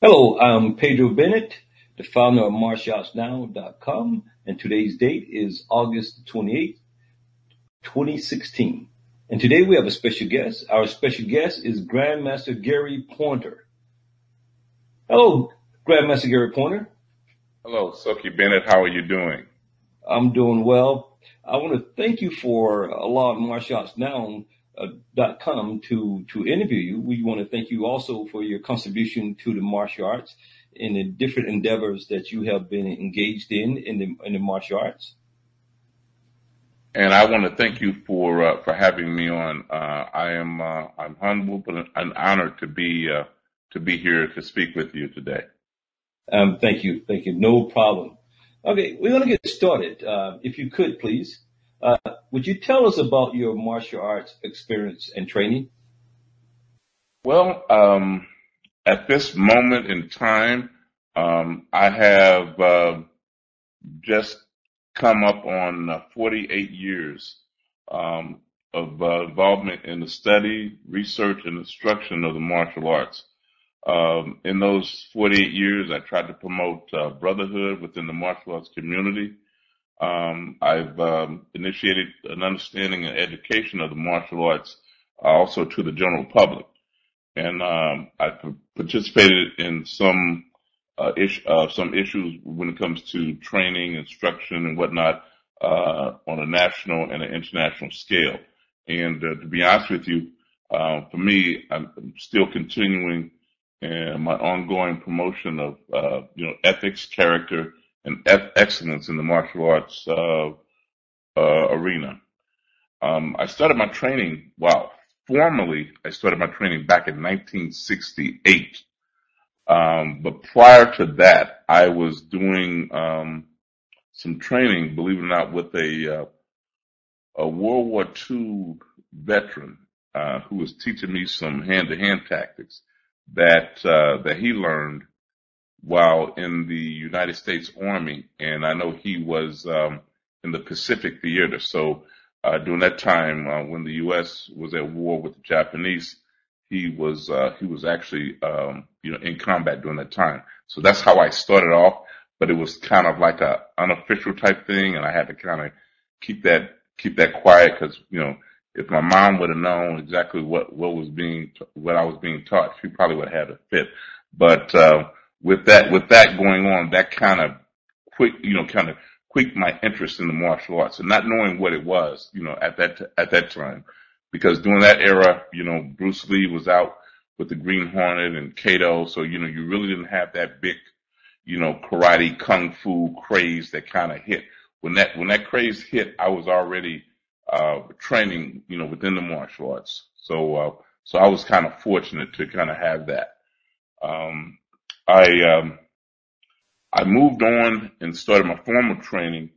Hello, I'm Pedro Bennett, the founder of martialartsnow.com, and today's date is August 28th, 2016. And today we have a special guest. Our special guest is Grandmaster Gary Pointer. Hello, Grandmaster Gary Pointer. Hello, Soki Bennett. How are you doing? I'm doing well. I want to thank you for allowing martialartsnow.com to interview you. We want to thank you also for your contribution to the martial arts in the different endeavors that you have been engaged in the martial arts. And I want to thank you for having me on. I'm humbled but an honor to be here to speak with you today. Thank you. No problem. Okay, we're going to get started. If you could, please, would you tell us about your martial arts experience and training? Well, at this moment in time, I have just come up on 48 years of involvement in the study, research, and instruction of the martial arts. In those 48 years, I tried to promote brotherhood within the martial arts community. I've initiated an understanding and education of the martial arts also to the general public. And I participated in some issues when it comes to training, instruction, and whatnot on a national and an international scale. And to be honest with you, for me, I'm still continuing my ongoing promotion of ethics, character, and excellence in the martial arts arena. I started my training. Formally, I started my training back in 1968. But prior to that, I was doing some training, believe it or not, with a World War II veteran who was teaching me some hand-to-hand tactics that he learned while in the United States Army, and I know he was in the Pacific Theater. So during that time, when the U.S. was at war with the Japanese, he was actually in combat during that time. So that's how I started off, but it was kind of like a unofficial type thing, and I had to kind of keep that quiet because if my mom would have known exactly what I was being taught, she probably would have had a fit. But with that going on, that kind of piqued my interest in the martial arts, and not knowing what it was, at that time, because during that era, Bruce Lee was out with the Green Hornet and Kato, so you really didn't have that big, karate kung fu craze that kind of hit. When that craze hit, I was already training, within the martial arts. So I was kind of fortunate to kind of have that. I moved on and started my formal training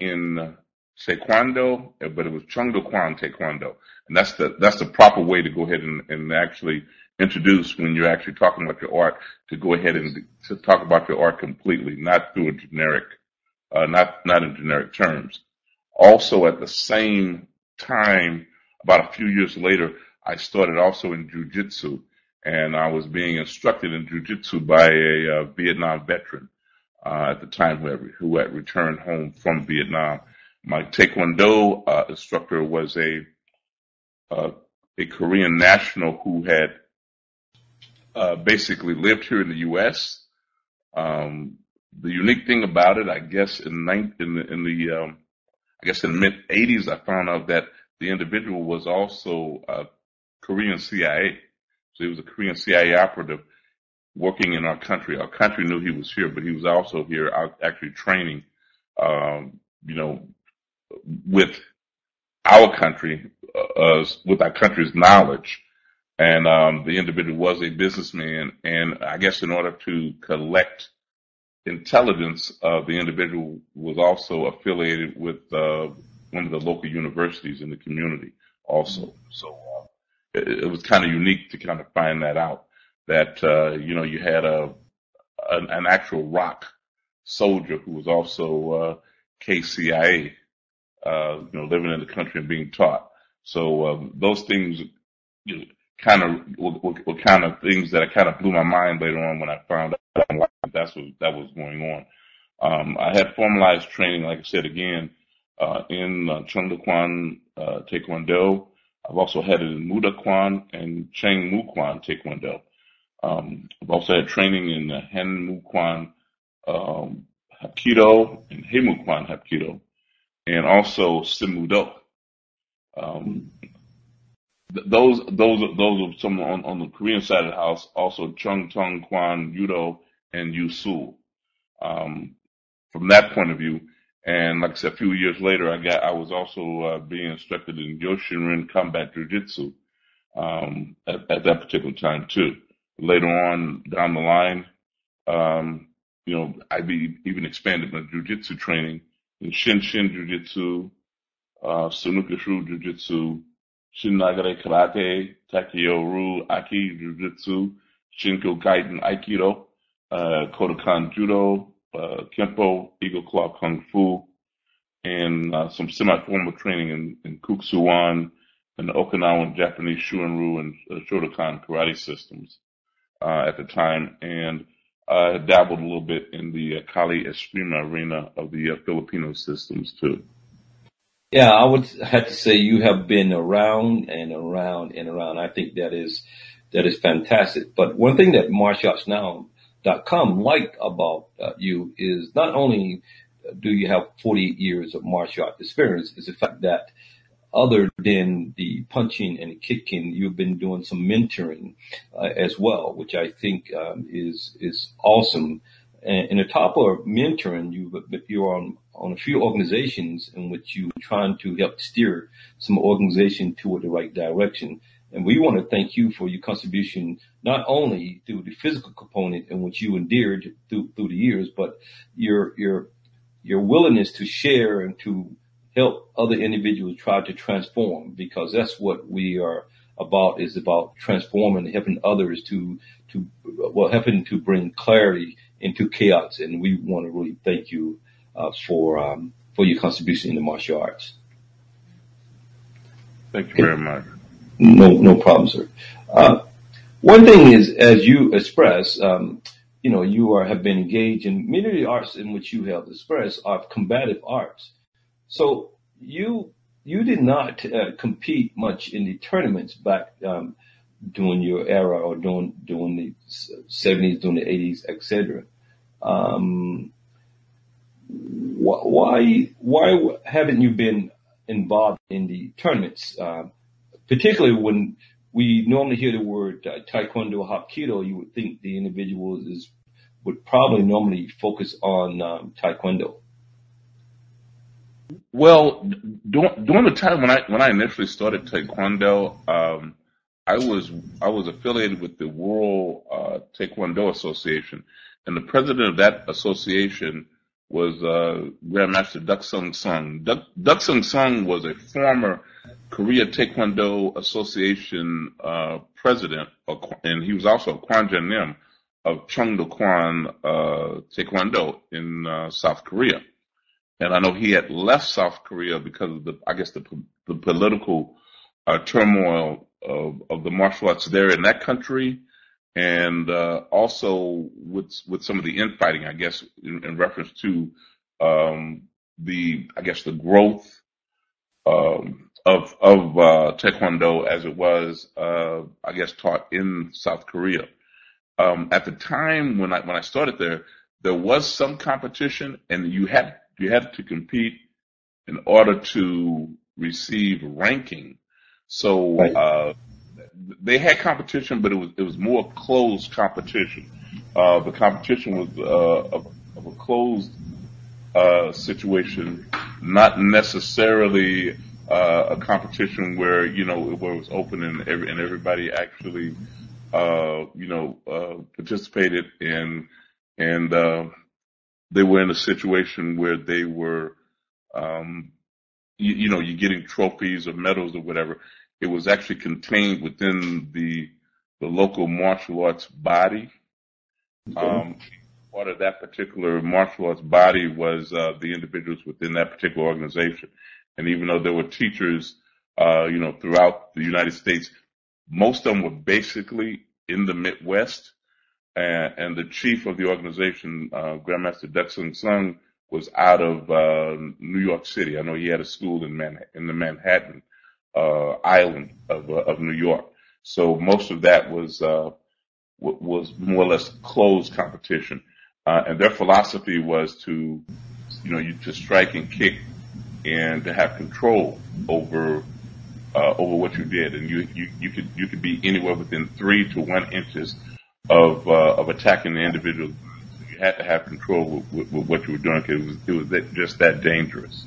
in Taekwondo, but it was Chung Do Kwan Taekwondo, and that's the proper way to go ahead and actually introduce when you're actually talking about your art, to go ahead and to talk about your art completely, not through a generic, not in generic terms. Also, at the same time, about a few years later, I started also in Jujitsu, and I was being instructed in Jujitsu by a Vietnam veteran at the time who had returned home from Vietnam. My Taekwondo instructor was a Korean national who had basically lived here in the U.S. The unique thing about it, I guess, in the mid '80s, I found out that the individual was also Korean CIA. So he was a Korean CIA operative working in our country. Our country knew he was here, but he was also here actually training, with our country, with our country's knowledge. And the individual was a businessman, and I guess in order to collect intelligence, the individual was also affiliated with one of the local universities in the community also. So it was kind of unique to kind of find that out, that you had an actual ROC soldier who was also KCIA, living in the country and being taught. So those things were kind of things that kind of blew my mind later on when I found out that was going on. I had formalized training, like I said again, in Chung Do Kwan Taekwondo. I've also had it in Muda Kwan and Cheng Mu Kwan Taekwondo. I've also had training in Hen Mu Kwan Hapkido and He Mu Kwan Hapkido, and also Sim Mu Do. Those are some on the Korean side of the house. Also Chung Tung Kwan Judo and Yusul. From that point of view, and like I said, a few years later, I was also being instructed in Yoshinrin Combat Jujitsu at that particular time too. Later on down the line, I even expanded my jujitsu training in Shin Jujitsu, Sunukashu Jujitsu, Shin Nagare Karate, Takeo Ru Aki Jujitsu, Shinko Gaiden Aikido, Kodokan Judo, Kempo, Eagle Claw Kung Fu, and some semi-formal training in Kuksuan and the Okinawan Japanese Shuenru and Shotokan karate systems at the time, and dabbled a little bit in the Kali Eskrima arena of the Filipino systems too. Yeah, I would have to say you have been around and around and around. I think that is fantastic. But one thing that martialartsnow.com liked about you is not only do you have 48 years of martial art experience, is the fact that other than the punching and the kicking, you've been doing some mentoring as well, which I think is awesome. And on top of mentoring, you're on a few organizations in which you're trying to help steer some organization toward the right direction. And we want to thank you for your contribution, not only through the physical component in which you endeared through the years, but your willingness to share and to help other individuals try to transform, because that's what we are about, is about transforming, helping others helping to bring clarity into chaos. And we want to really thank you for your contribution in the martial arts. Thank you very much. No problem, sir. One thing is, as you express, you have been engaged in many of the arts in which you have expressed are combative arts. So you did not compete much in the tournaments back during your era, or during the 70s, during the 80s, etc. Why haven't you been involved in the tournaments? Particularly when we normally hear the word Taekwondo Hapkido, you would think the individual would probably normally focus on Taekwondo. Well, during the time when I initially started Taekwondo, I was affiliated with the World Taekwondo Association, and the president of that association was Grandmaster Duck Sung Sung. Duck Sung Sung was a former Korea Taekwondo Association president, and he was also a Kwan Nim of Chung Do Kwan Taekwondo in South Korea. And I know he had left South Korea because of the political turmoil of the martial arts there in that country, and also with some of the infighting, I guess, in reference to the growth of Taekwondo as it was, taught in South Korea. At the time when I started there was some competition, and you had to compete in order to receive ranking. So Right. They had competition, but it was more closed competition. The competition was of a closed situation, not necessarily a competition where where it was open and everybody actually participated in, and they were in a situation where they were you're getting trophies or medals or whatever. It was actually contained within the local martial arts body. Part of that particular martial arts body was the individuals within that particular organization. And even though there were teachers, throughout the United States, Most of them were basically in the Midwest, and the chief of the organization, Grandmaster Dexter Sung, was out of New York City. I know he had a school in the Manhattan island of New York. So most of that was more or less closed competition, and their philosophy was to, to strike and kick and to have control over what you did, and you could be anywhere within 3 to 1 inches of attacking the individual. So you had to have control with what you were doing, because it was just that dangerous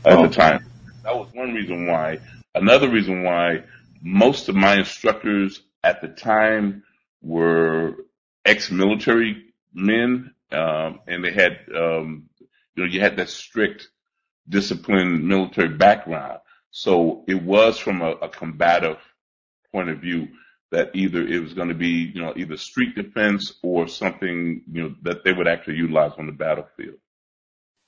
at the time. That was one reason why. Another reason why most of my instructors at the time were ex-military men, and they had, you had that strict, disciplined military background. So it was from a combative point of view that either it was going to be, either street defense or something, that they would actually utilize on the battlefield.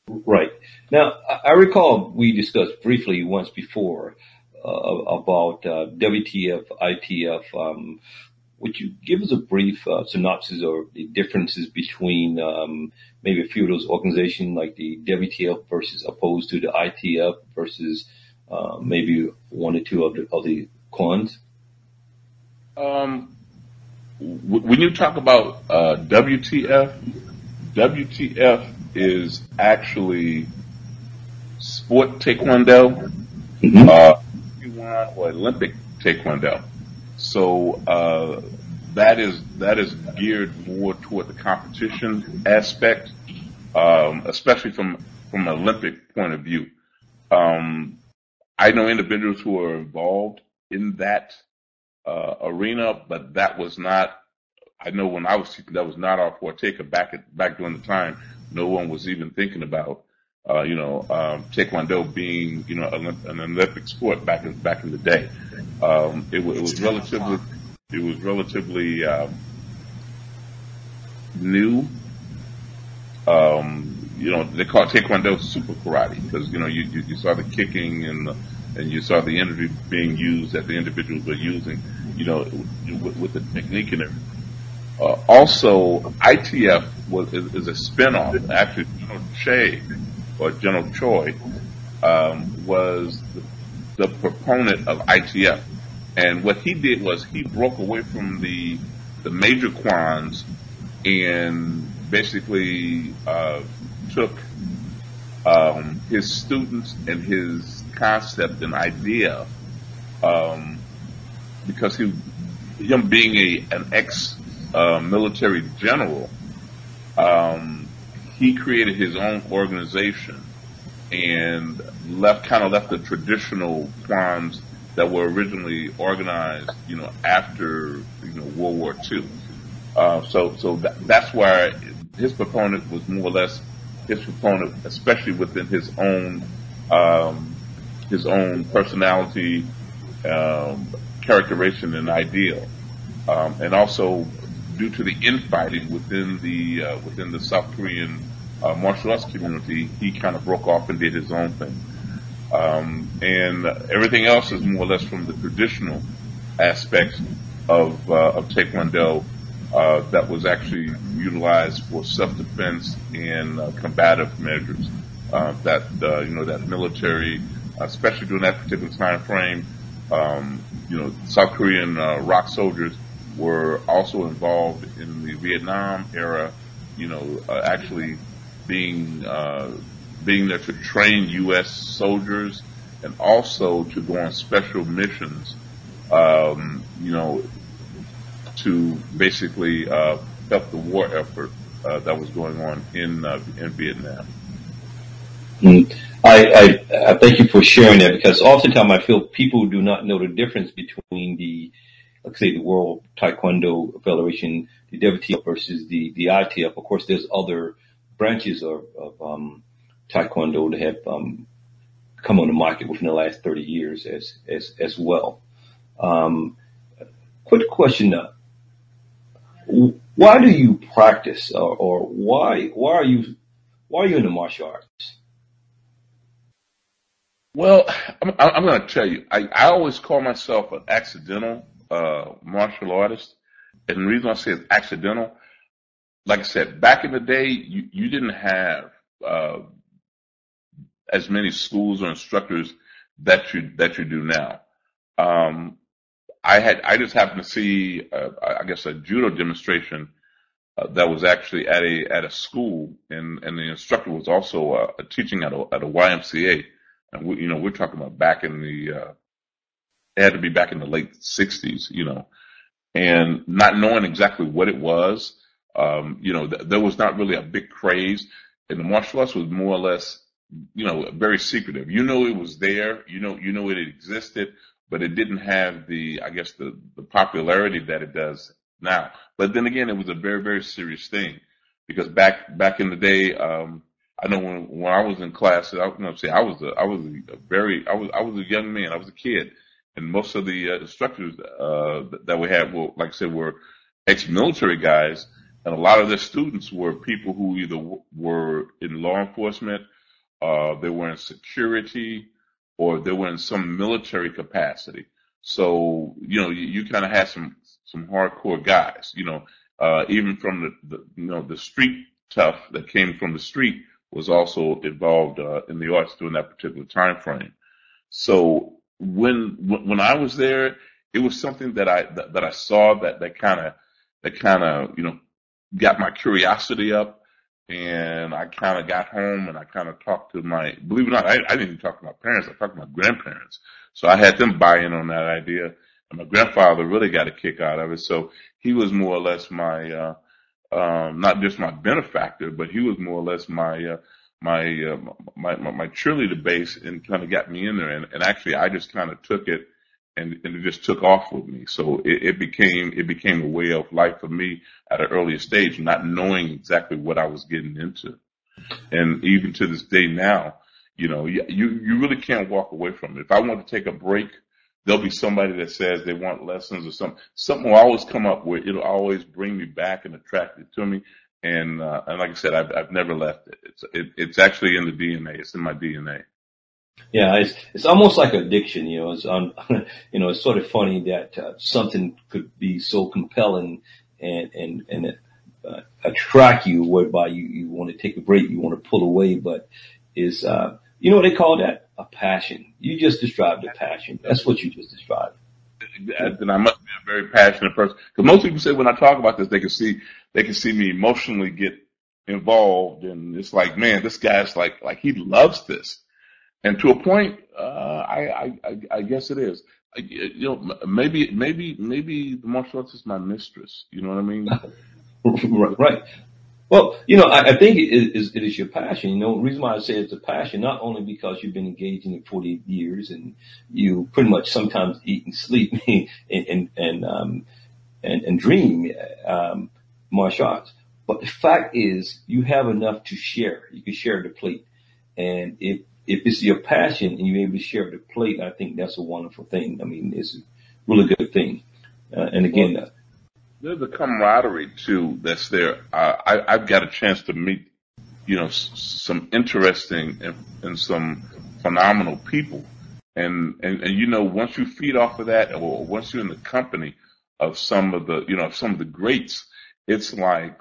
Right. Now, I recall we discussed briefly once before about WTF, ITF. Would you give us a brief synopsis or the differences between maybe a few of those organizations, like the WTF versus opposed to the ITF versus maybe one or two of the Kwans? When you talk about WTF is actually sport taekwondo, or Olympic taekwondo. So that is geared more toward the competition aspect, especially from an Olympic point of view. I know individuals who are involved in that arena, but that was not. I know when I was teaching, that was not our forte. Back during the time, no one was even thinking about taekwondo being an Olympic sport back in the day. It was relatively new. They call it taekwondo super karate because you saw the kicking and you saw the energy being used that the individuals were using, with the technique and everything. Also, ITF is a spinoff. Actually, General Choi was the proponent of ITF, and what he did was he broke away from the major Kwans and basically took his students and his concept and idea, because him being an ex-military general, he created his own organization and left the traditional Kwans that were originally organized, after World War II. So that's why his proponent was more or less his proponent, especially within his own personality, characterization, and ideal, and also due to the infighting within the South Korean martial arts community, he kind of broke off and did his own thing. And everything else is more or less from the traditional aspects of Taekwondo that was actually utilized for self-defense and combative measures. That military, especially during that particular time frame, South Korean ROK soldiers were also involved in the Vietnam era, actually being there to train U.S. soldiers and also to go on special missions, to basically help the war effort that was going on in Vietnam. I thank you for sharing that, because oftentimes I feel people do not know the difference between let's say, the World Taekwondo Federation, the WTF versus the ITF. Of course, there's other branches of Taekwondo that have come on the market within the last 30 years as well. Quick question: why do you practice, or why are you in the martial arts? Well, I'm going to tell you, I always call myself an accidental martial artist. And the reason I say it's accidental, like I said, back in the day, you didn't have as many schools or instructors that you do now. Um, I just happened to see, I guess, a judo demonstration that was actually at a school, and the instructor was also teaching at a YMCA, and we're talking about back in it had to be back in the late '60s, and not knowing exactly what it was, there was not really a big craze, and the martial arts was more or less, very secretive. You know it was there, you know it existed, but it didn't have I guess the popularity that it does now. But then again, it was a very, very serious thing, because back in the day, I know when I was in class, I was a young man, I was a kid, and most of the instructors that we had, well, like I said, were ex-military guys, and a lot of their students were people who either were in law enforcement, they were in security, or they were in some military capacity. So, you kind of had some hardcore guys, even from the street tough that came from the street was also involved in the arts during that particular time frame. So when I was there, it was something that I saw that kind of got my curiosity up, and I kind of got home and I kind of talked to believe it or not, I didn't even talk to my parents, I talked to my grandparents. So I had them buy in on that idea, and my grandfather really got a kick out of it. So he was more or less my, not just my benefactor, but he was more or less my cheerleader base, and kind of got me in there. And actually I just kind of took it, and it just took off with me. So it became a way of life for me at an earlier stage, not knowing exactly what I was getting into. And even to this day now, you really can't walk away from it. If I want to take a break, there'll be somebody that says they want lessons or something. Something will always come up where it'll always bring me back and attract it to me. And like I said, I've never left it. It's actually in the DNA. It's in my DNA. Yeah, it's almost like addiction. It's it's sort of funny that something could be so compelling and attract you, whereby you want to take a break, you want to pull away, but is what they call that? A passion. You just described a passion. That's what you just described. Then I must be a very passionate person, because most people say when I talk about this, they can see me emotionally get involved, and it's like, man, this guy's like he loves this. And to a point, I guess it is. Maybe the martial arts is my mistress. You know what I mean? Right. Well, I think it is your passion. The reason why I say it's a passion, not only because you've been engaged in it 48 years and you pretty much sometimes eat and sleep and dream martial arts, but the fact is you have enough to share. You can share the plate, and if it's your passion and you're able to share the plate, I think that's a wonderful thing. I mean, it's a really good thing. And again, there's a camaraderie too that's there. I've got a chance to meet, some interesting and some phenomenal people, and once you feed off of that, or once you're in the company of some of the greats, it's like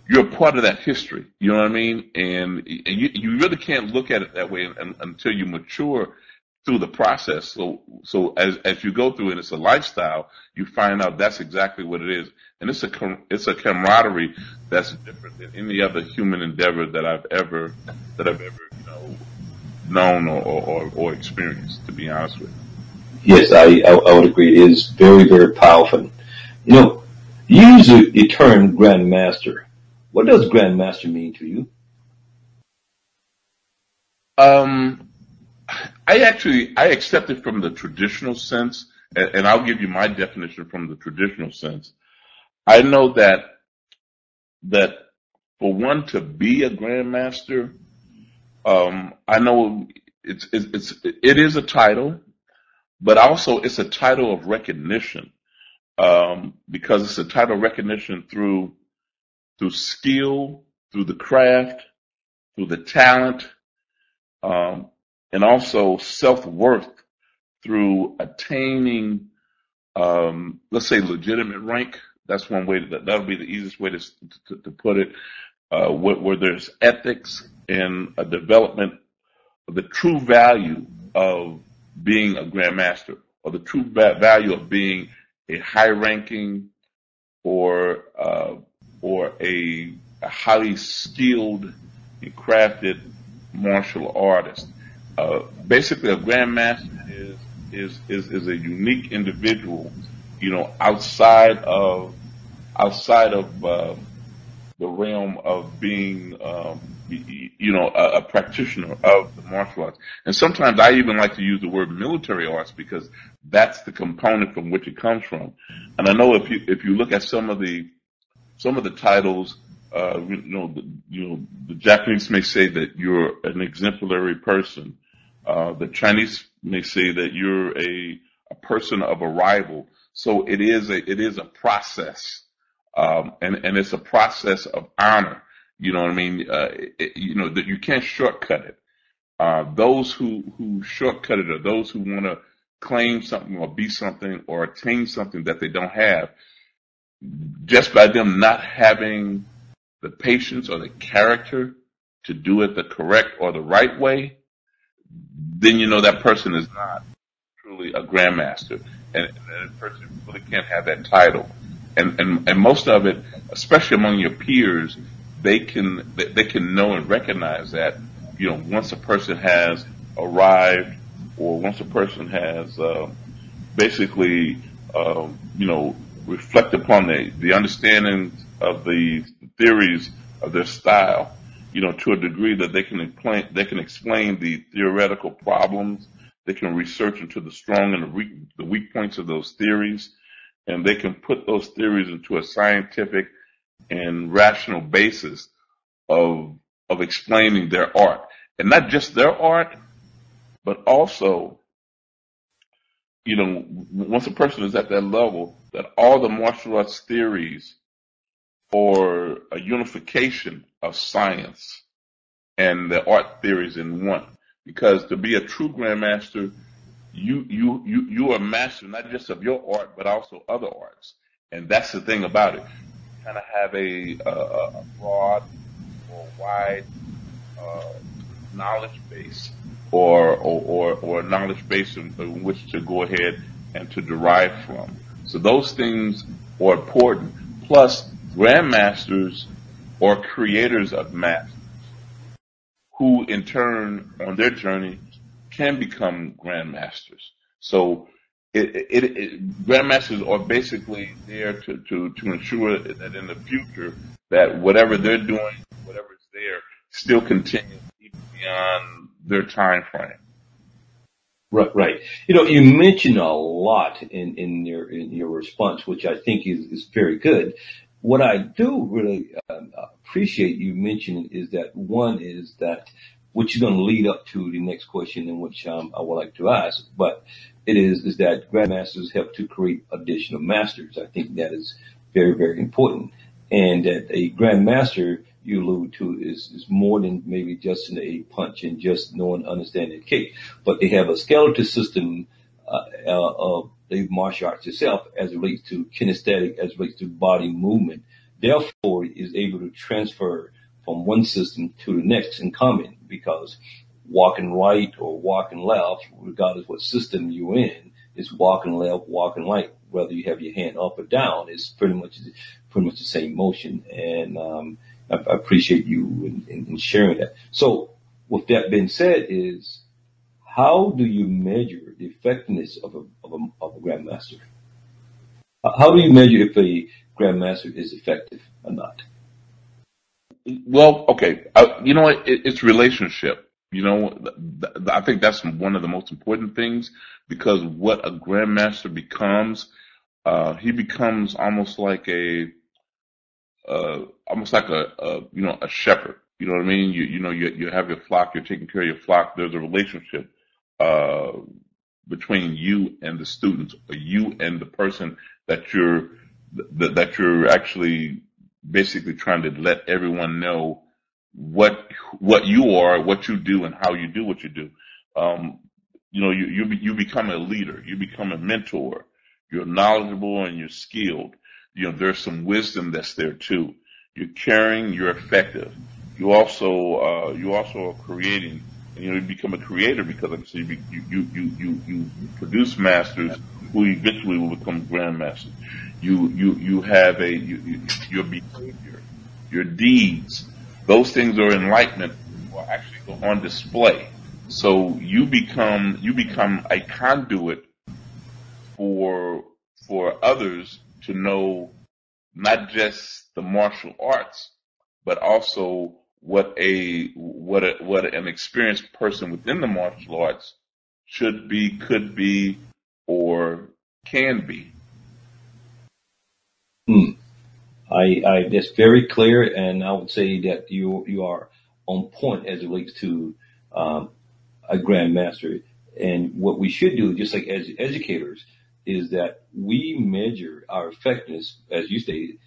you're a part of that history. You know what I mean? And you really can't look at it that way until you mature through the process. So as you go through it, it's a lifestyle. You find out that's exactly what it is, and it's a camaraderie that's different than any other human endeavor that I've ever known or experienced. To be honest with you. yes, I would agree. It is very, very powerful. You use the term Grandmaster. What does Grandmaster mean to you? I accept it from the traditional sense, and I'll give you my definition from the traditional sense. I know that for one to be a grandmaster, I know it is a title, but also it's a title of recognition, because it's a title of recognition through skill, through the craft, through the talent, and also self-worth through attaining, let's say, legitimate rank. That's one way. That'll be the easiest way to put it. Where there's ethics and a development of the true value of being a grandmaster, or the true value of being a high-ranking or a highly skilled and crafted martial artist. Basically, a grandmaster is a unique individual, outside of the realm of being, a practitioner of the martial arts. And sometimes I even like to use the word military arts, because that's the component from which it comes from. And I know if you look at some of the titles, the Japanese may say that you're an exemplary person. The Chinese may say that you're a person of arrival. So it is a process. And it's a process of honor. You know what I mean? That you can't shortcut it. Those who shortcut it are those who want to claim something or be something or attain something that they don't have, just by them not having the patience or the character to do it the correct or the right way. Then that person is not truly a grandmaster, and that person really can't have that title. And most of it, especially among your peers, they can know and recognize that, once a person has arrived, or once a person has basically reflect upon the understanding of the theories of their style, to a degree that they can explain the theoretical problems, they can research into the strong and the weak points of those theories, and they can put those theories into a scientific and rational basis of explaining their art. And not just their art, but also, once a person is at that level, that all the martial arts theories are a unification of science and the art theories in one. Because to be a true grandmaster, you are a master not just of your art, but also other arts. And that's the thing about it. You kind of have a broad or wide knowledge base, or a knowledge base in which to go ahead and to derive from. So those things are important. Plus, grandmasters are creators of masters, who in turn, on their journey, can become grandmasters. So grandmasters are basically there to ensure that in the future, that whatever they're doing, whatever's there, still continues even beyond their time frame. Right. You mentioned a lot in your response, which I think is very good. What I do really appreciate you mentioning is that one is that, which is going to lead up to the next question, in which I would like to ask, but it is that grandmasters help to create additional masters. I think that is very, very important, and that a grandmaster, you allude to, is more than maybe just a punch and just knowing, understanding, kick, but they have a skeletal system of the martial arts itself, as it relates to kinesthetic, as it relates to body movement. Therefore, is able to transfer from one system to the next in common, because walking right or walking left, regardless what system you're in, is walking left, walking right. Whether you have your hand up or down, it's pretty much the same motion. And I appreciate you in sharing that. So, with that being said, is how do you measure the effectiveness of a grandmaster? How do you measure if a grandmaster is effective or not? Well, okay, it's relationship. I think that's one of the most important things, because what a grandmaster becomes, he becomes almost like a shepherd. You know what I mean? You have your flock, you're taking care of your flock. There's a relationship between you and the students, or you and the person that you're actually basically trying to let everyone know what you are, what you do, and how you do what you do. you become a leader, you become a mentor, you're knowledgeable and you're skilled. There's some wisdom that's there too. You're caring, you're effective. You also are creating, and you become a creator because, like I said, you produce masters who eventually will become grandmasters. You have your behavior, your deeds, those things are enlightenment, or actually go on display. So you become a conduit for others to know not just the martial arts, but also what an experienced person within the martial arts should be, could be, or can be. That's very clear, and I would say that you are on point as it relates to a grandmaster. And what we should do, just like as educators, is that we measure our effectiveness, as you stated,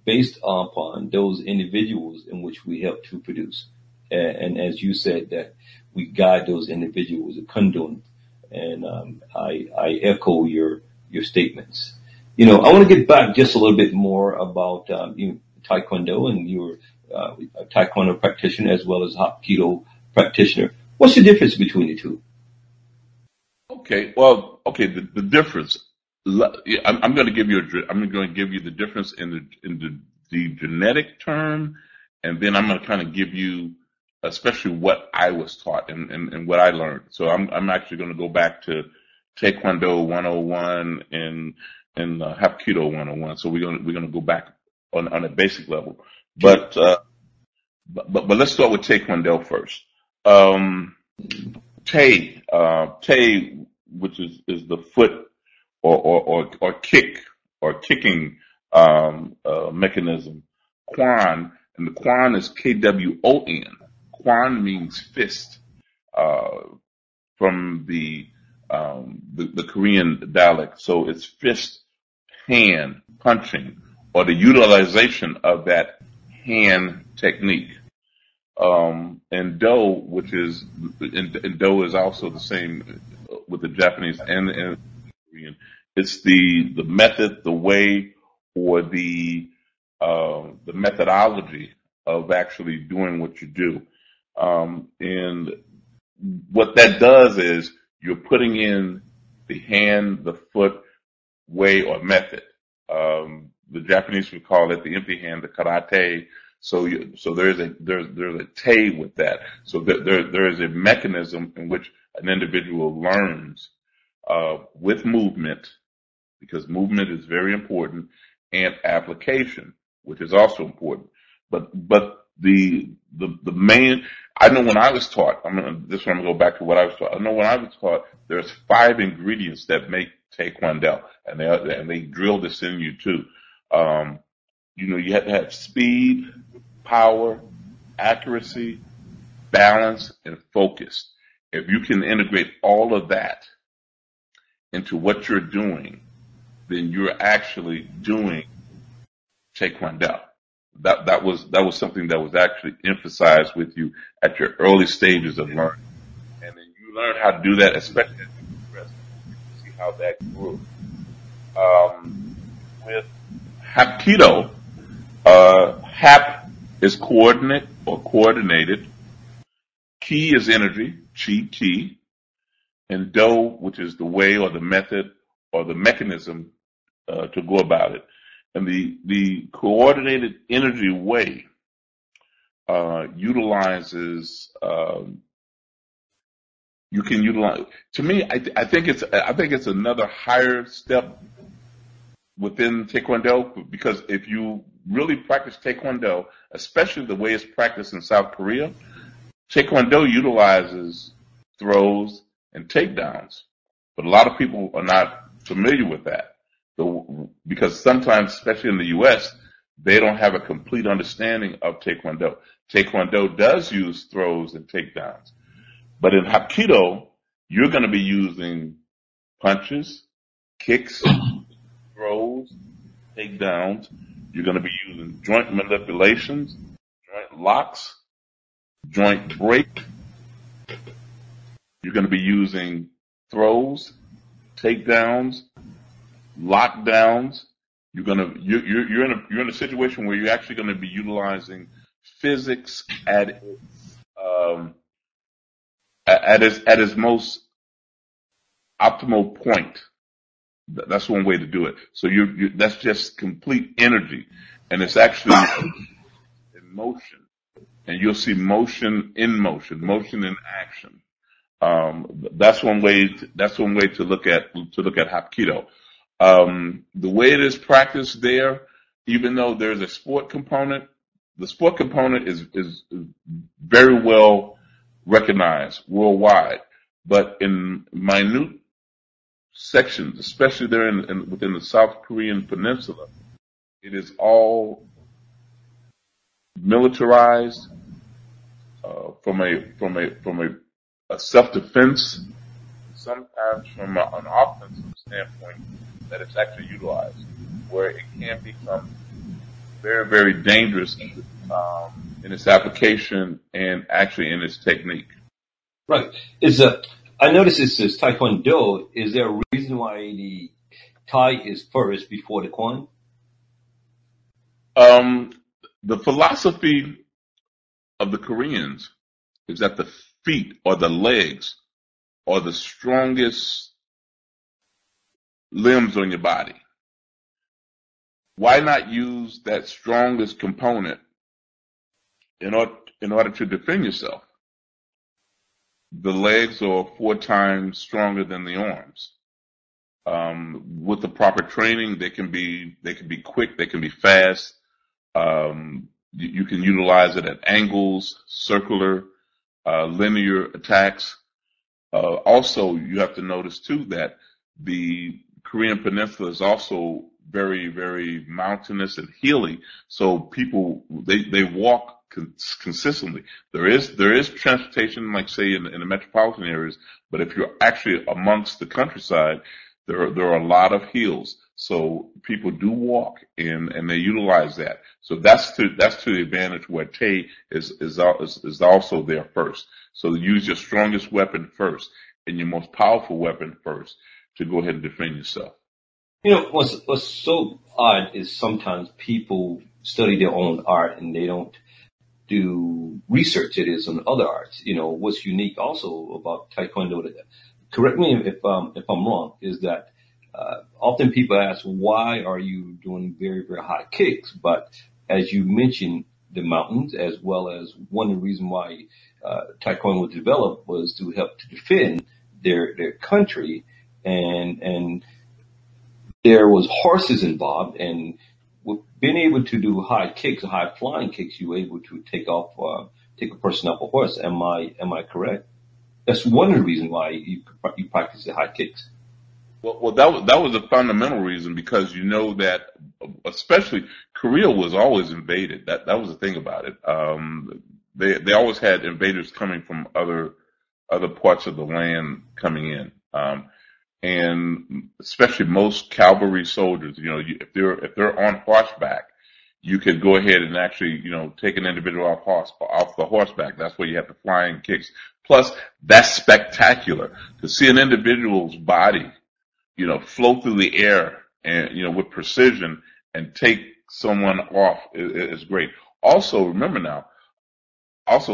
based upon those individuals in which we help to produce. And as you said, that we guide those individuals, a conduit. And I echo your statements. I want to get back just a little bit more about Taekwondo, and you're a Taekwondo practitioner as well as a Hapkido practitioner. What's the difference between the two? Okay, well, okay, the difference. I'm going to give you the difference in the genetic term, and then I'm going to kind of give you, especially what I was taught and what I learned. So I'm actually going to go back to Taekwondo 101 and Hapkido 101. So we're going to go back on a basic level, but let's start with Taekwondo first. Tay, which is the foot or kicking mechanism. Kwan, and the Kwan is KWON. Kwan means fist, from the Korean dialect. So it's fist, hand, punching, or the utilization of that hand technique. And Do, and Do is also the same with the Japanese and Korean. It's the method, the way, or the methodology of actually doing what you do. And what that does is you're putting in the hand, the foot, way, or method. The Japanese would call it the empty hand, the karate. So there's a tay with that. So there is a mechanism in which an individual learns with movement, because movement is very important, and application, which is also important. But the main, I know when I was taught, this one I'm gonna go back to what I was taught. I know when I was taught, there's 5 ingredients that make Taekwondo, and they drill this in you too. You have to have speed, power, accuracy, balance, and focus. If you can integrate all of that into what you're doing, then you're actually doing Taekwondo. That was something that was actually emphasized with you at your early stages of learning, and then you learn how to do that, especially as you progress. You can see how that grew. With Hapkido, Hap is coordinate or coordinated. Ki is energy, chi, and Do, which is the way or the method or the mechanism to go about it. And the coordinated energy way utilizes. You can utilize. To me, I think it's another higher step within Taekwondo, because if you really practice Taekwondo, especially the way it's practiced in South Korea, Taekwondo utilizes throws and takedowns, but a lot of people are not familiar with that. Because sometimes, especially in the U.S., they don't have a complete understanding of Taekwondo. Taekwondo does use throws and takedowns, but in Hapkido, you're going to be using punches, kicks, throws, takedowns. You're going to be using joint manipulations, joint locks, joint break. You're going to be using throws, takedowns, lockdowns. You're in a situation where you're actually going to be utilizing physics um, at its most optimal point. That's one way to do it. So that's just complete energy, and it's actually in motion, and you'll see motion in motion, motion in action. That's one way. That's one way to look at Hapkido. The way it is practiced there, even though there's a sport component, the sport component is very well recognized worldwide. But in minute sections, especially there within the South Korean peninsula, it is all militarized from a self-defense, sometimes from an offensive standpoint that it's actually utilized, where it can become very, very dangerous in its application and actually in its technique. Right. I notice it says Taekwondo. Is there a reason why the Thai is first before the Kwan? The philosophy of the Koreans is that the feet or the legs are the strongest limbs on your body. Why not use that strongest component in order to defend yourself? The legs are 4 times stronger than the arms. With the proper training, they can be quick, they can be fast. You can utilize it at angles, circular, linear attacks. Also, you have to notice too that the Korean Peninsula is also very, very mountainous and hilly. So people, they walk consistently. There is transportation, like say in the metropolitan areas, but if you're actually amongst the countryside, there are a lot of hills. So people do walk and they utilize that. So that's to the advantage where Tay is also there first. So use your strongest weapon first and your most powerful weapon first to go ahead and defend yourself. You know, what's so odd is sometimes people study their own art and they don't do research it is on other arts. You know, what's unique also about Taekwondo, correct me if I'm wrong, is that often people ask, why are you doing very, very high kicks? But as you mentioned, the mountains, as well as one of the reasons why Taekwondo was developed was to help to defend their country, and there was horses involved, and with being able to do high kicks, high flying kicks, you were able to take a person off a horse. Am I correct? That's one of the reasons why you practice the high kicks. Well, that was a fundamental reason, because you know that, especially Korea was always invaded. That was the thing about it. They always had invaders coming from other parts of the land coming in, and especially most cavalry soldiers. You know, if they're on horseback, you could go ahead and actually, take an individual off the horseback. That's where you have the flying kicks. Plus, that's spectacular to see an individual's body, flow through the air and, with precision and take someone off is great. Also, remember now,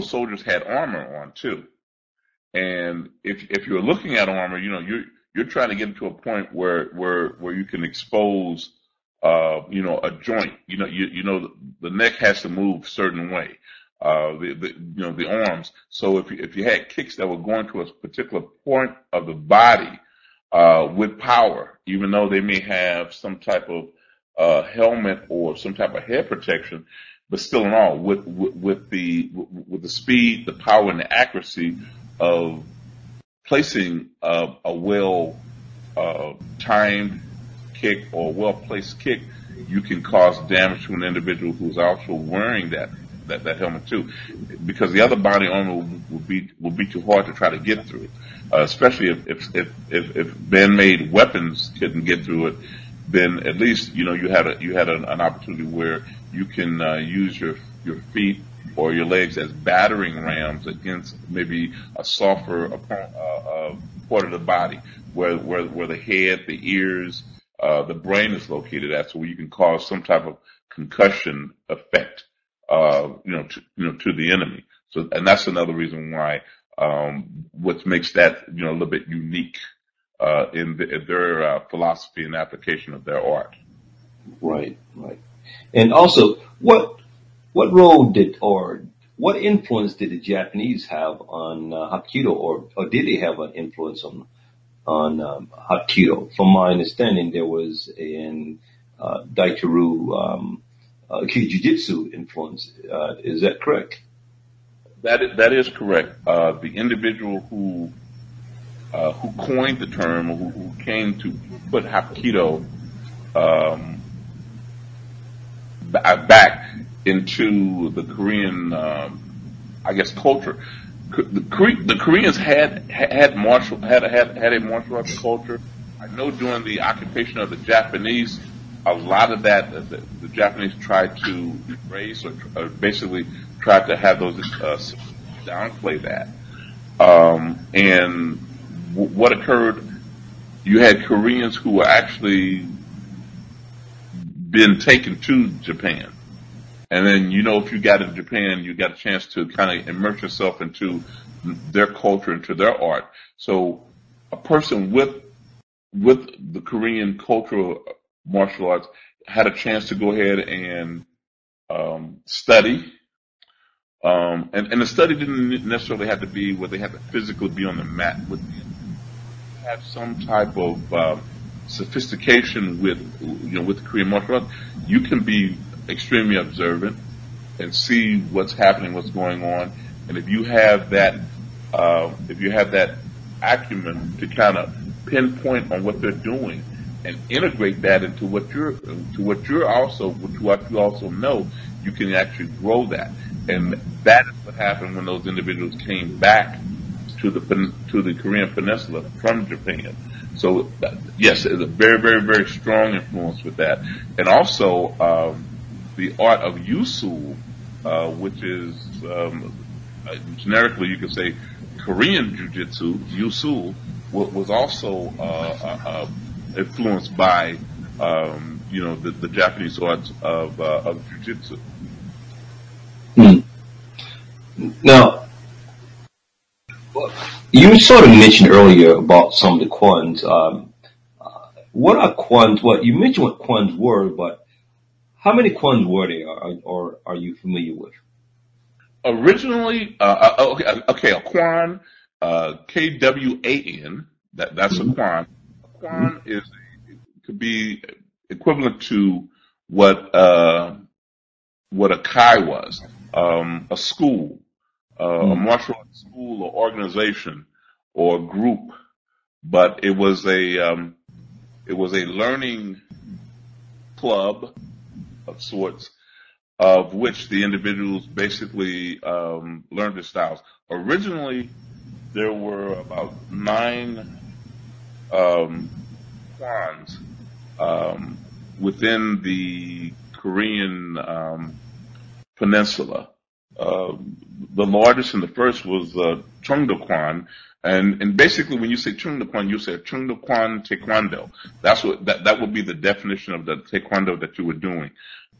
soldiers had armor on too. And if you're looking at armor, you're trying to get to a point where you can expose, a joint. The neck has to move a certain way. The arms. So if you had kicks that were going to a particular point of the body, with power, even though they may have some type of helmet or some type of head protection, but still in all, with the speed, the power, and the accuracy of placing a well timed kick or well placed kick, you can cause damage to an individual who's also wearing that helmet too, because the other body armor will be too hard to try to get through. Especially if man-made weapons couldn't get through it, then at least you had an opportunity where you can use your feet or your legs as battering rams against maybe a softer part of the body, where the head, the ears, the brain is located at, so where you can cause some type of concussion effect, to the enemy. So, and that's another reason why, what makes that, a little bit unique, in their philosophy and application of their art. Right, right. And also, what role or what influence did the Japanese have on Hapkido, or did they have an influence on Hapkido? From my understanding, there was an Daikaru Jujitsu influence. Is that correct? That is correct. The individual who coined the term, or who came to put Hapkido back into the Korean, culture. The Koreans had a martial arts culture. I know during the occupation of the Japanese, a lot of that the Japanese tried to erase, or basically tried to have those downplay that. And what occurred? You had Koreans who were actually been taken to Japan. And then, if you got to Japan, you got a chance to kind of immerse yourself into their culture, into their art. So a person with the Korean cultural martial arts had a chance to go ahead and study. And the study didn't necessarily have to be where they had to physically be on the mat. But have some type of sophistication with the Korean martial arts. You can be extremely observant and see what's happening, what's going on, and if you have that acumen to kind of pinpoint on what they're doing and integrate that into what you also know, you can actually grow that. And that is what happened when those individuals came back to the Korean Peninsula from Japan. So yes, it's a very, very, very strong influence with that. And also the art of Yusul, which is generically you could say Korean Jiu-Jitsu, Yusul, was also influenced by the Japanese arts of Jiu-Jitsu. Now, you sort of mentioned earlier about some of the Kwans. What are Kwans? What you mentioned what Kwans were, but how many Kwans were there, or are you familiar with? Originally, a Kwan, Kwan. That's a Kwan. A Kwan could be equivalent to what a Kai was, a school, a martial arts school or organization or group, but it was a learning club of sorts, of which the individuals basically learned their styles. Originally, there were about 9 Kwans within the Korean peninsula. The largest and the first was Chungdo Kwan, and basically when you say Chungdo Kwan, you say Chungdo Kwan Taekwondo. That's what that would be the definition of the Taekwondo that you were doing.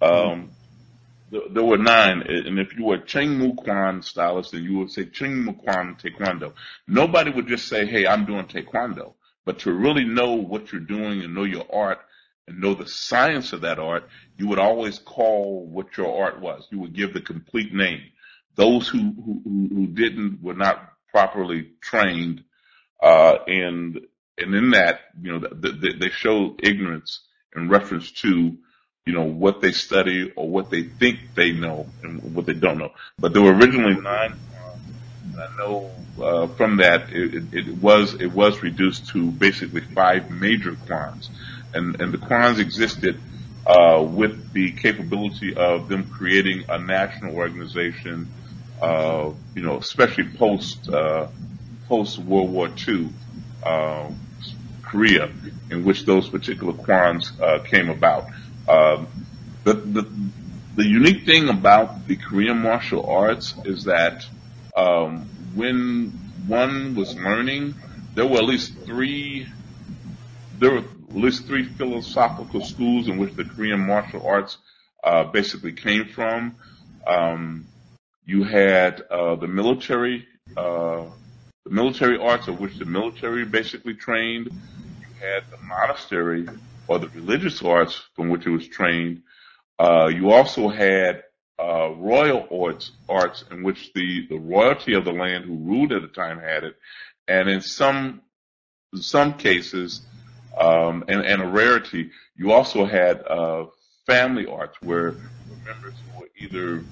There were 9, and if you were a Chengmu Kwan stylist, then you would say Chengmu Kwan Taekwondo. Nobody would just say, "Hey, I'm doing Taekwondo," but to really know what you're doing and know your art and know the science of that art, you would always call what your art was. You would give the complete name. Those who were not properly trained, and in that, they showed ignorance in reference to, what they study or what they think they know and what they don't know. But there were originally 9. And I know from that it was reduced to basically 5 major Kwans, and the Kwans existed with the capability of them creating a national organization, especially post World War II Korea, in which those particular Kwans came about. The the unique thing about the Korean martial arts is that when one was learning, there were at least three philosophical schools in which the Korean martial arts basically came from. You had the military arts, of which the military basically trained. You had the monastery or the religious arts from which it was trained. You also had royal arts in which the royalty of the land who ruled at the time had it, and in some cases, and a rarity, you also had family arts where members who were either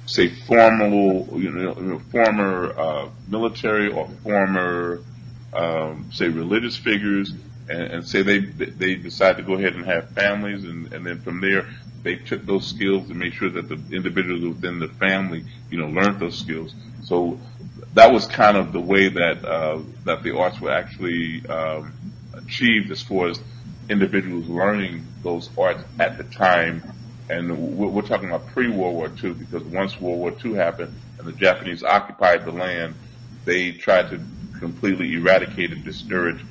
say former military or former say religious figures, and say they decide to go ahead and have families, and then from there they took those skills and made sure that the individuals within the family, learned those skills. So that was kind of the way that the arts were actually achieved, as far as individuals learning those arts at the time. And we're talking about pre-World War II, because once World War II happened and the Japanese occupied the land, they tried to completely eradicate and discourage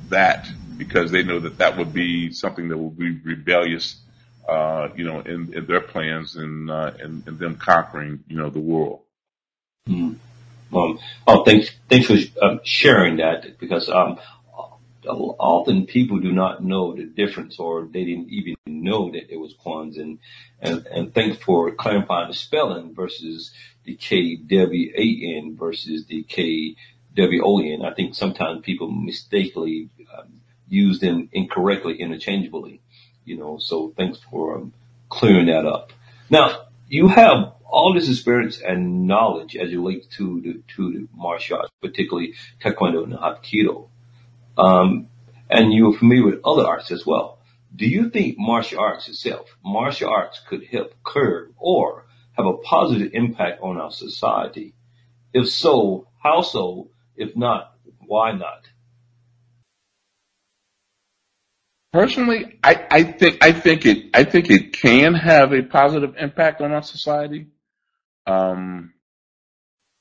that, because they know that would be something that would be rebellious, in their plans and them conquering, the world. Mm. Thanks for sharing that, because often people do not know the difference, or they didn't even know that it was Kwans, and thanks for clarifying the spelling versus the KWAN versus the KWON. I think sometimes people mistakenly use them incorrectly, interchangeably, so thanks for clearing that up. Now, you have all this experience and knowledge as you relate to the martial arts, particularly Taekwondo and Hapkido. And you're familiar with other arts as well. Do you think martial arts could help curb or have a positive impact on our society? If so, how so? If not, why not? Personally, I think it can have a positive impact on our society. And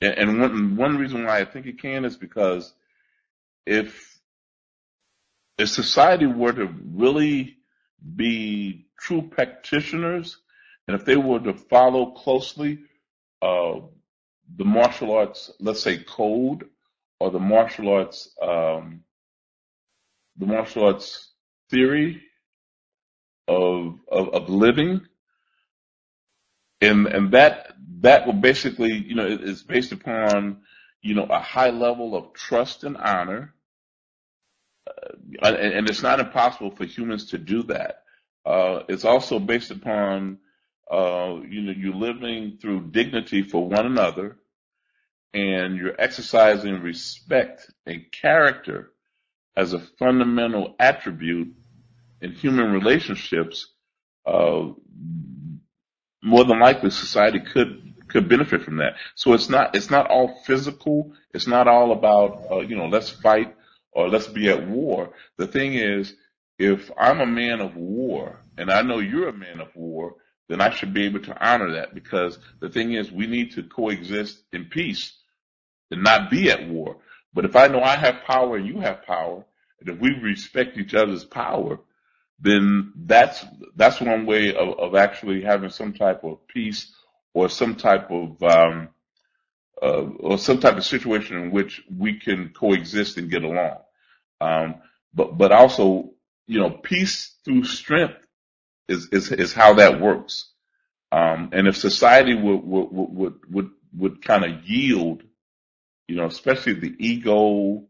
one reason why I think it can is because if society were to really be true practitioners, and if they were to follow closely the martial arts, let's say, code, or the martial arts theory of living, and that will basically, is based upon, a high level of trust and honor. And it's not impossible for humans to do that. It's also based upon, you living through dignity for one another, and you're exercising respect and character as a fundamental attribute in human relationships. More than likely, society could benefit from that. So it's not all physical. It's not all about, let's fight or let's be at war. The thing is, if I'm a man of war and I know you're a man of war, then I should be able to honor that, because the thing is, we need to coexist in peace and not be at war. But if I know I have power and you have power, and if we respect each other's power, then that's one way of actually having some type of peace, or some type of situation in which we can coexist and get along. But also, peace through strength is how that works. And if society would kind of yield, especially the ego,